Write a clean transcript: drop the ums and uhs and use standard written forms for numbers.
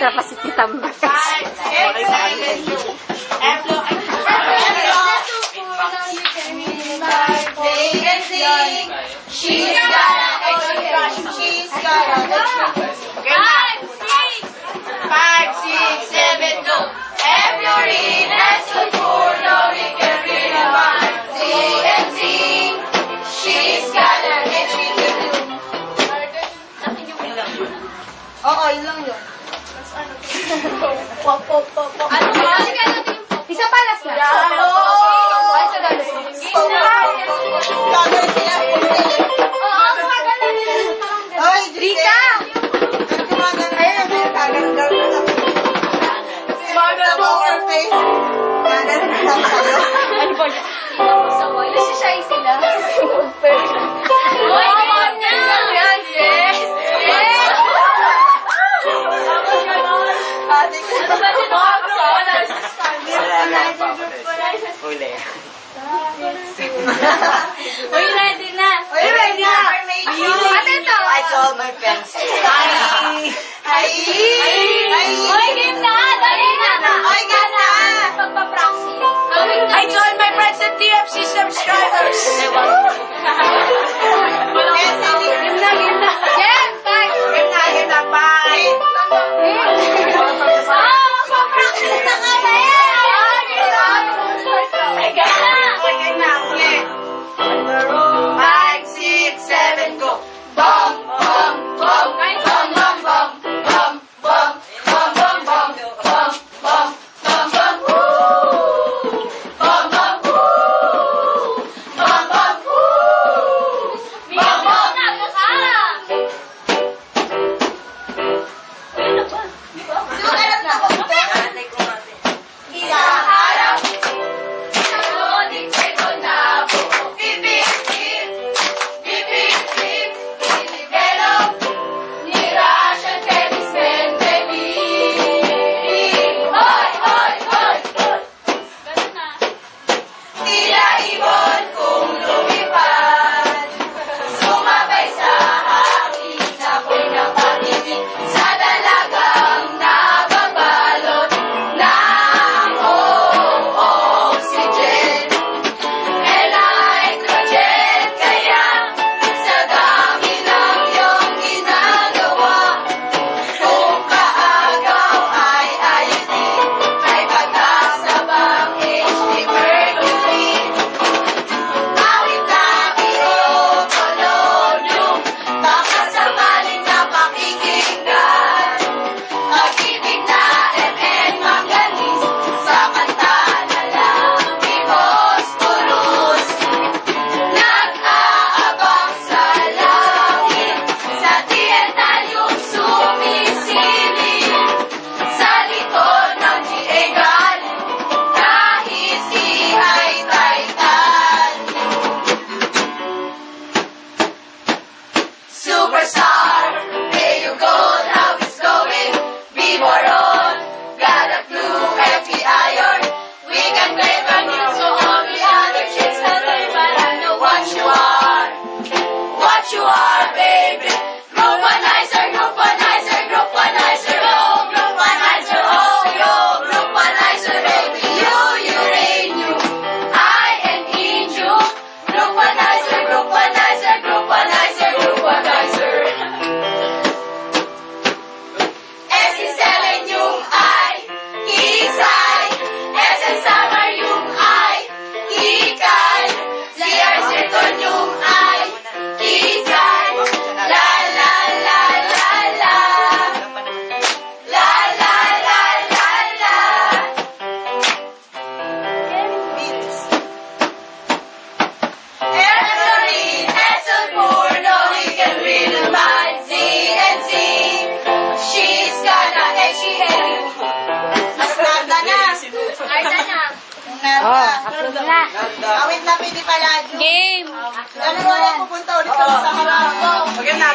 extra pa si Tita Max. She's got a 5, 6, 7, go. F, you're in, S, you're poor, no, we can read about Z and Z. She's got a H, we can do. Oo, yun lang yun. Pop, pop, pop, pop. Ano ba? Isa pa, last na. Ay, sa dalas. Gagawin sila. Oo, gumagalan nila. Ay, Rita! Ayun, gagawin na lang. Gagawin mo her face. Gagawin na lang sa'yo. Ano ba niya? Nasishay sila. Uy, gano'n na! Yes! Yes! Ate ko. Ano ba din ako sa Huli. Uy, ready na! Uy, ready na! Ate ito! I told my friends. Ay! Uy, game na! Dali na! Ay, game na! Pagpa-practice. I joined my friends at DFC subscribers. Game na! Game! Time! Game na, bye! Pagpa-practice na ka na yan! Game na, ulit. 5, 6, 7, go. Bum, bum, bum, bum, bum, bum, bum, bum, bum, bum, bum, bum, bum, bum, bum, woo. Bum, bum, woo. Bum, bum, woo. Bum, bum, sumalat na ko. Isa harap. Sunod ko na buo. Bibig, bibig, bibig, develop. Nirasya, tennis, men, baby. Hoy, hoy, hoy, hoy. Tila ibon kung lumipad. Sumabay sa hangin, sabay ng pag-ibig. Sa dalagang nababalot ng oxygen. Nitrogen, kaya sa dami ng iyong ginagawa. Kung kaagaw ay ayutin, may pag-asa bang HD Mercury? Awit na polonium, baka sakaling napakikinggan. Pag-ibig na MN Manganese, sa kanta na lang ni Bosporus. Nag-aabang sa langit, sa tiyentanyong sumisilip. Sa likod ng Diegal, kahit ihay Titan. Superstar, there you go, how it's going. Be more on, got a clue, FB iron. We can claim our news, so all the other chicks out there, but I know what you are. What you are, baby. Groupanizer, groupanizer, groupanizer, oh, groupanizer, oh, yo, groupanizer, baby, you, uranium, I and in you. Groupanizer, groupanizer, groupanizer, groupanizer. S is seven yung I, isay. S is summer yung I, ikay. CR circle yung I, isay. La la la la la. La la la la la. Every nestle poor, no we can read about Z and Z. She's got a edgy hair. Mas nada na. Arda na. Nada. Na. Awit na pwede pala. Game! Ano mo na pupunta ulit kami sa harap. Game na.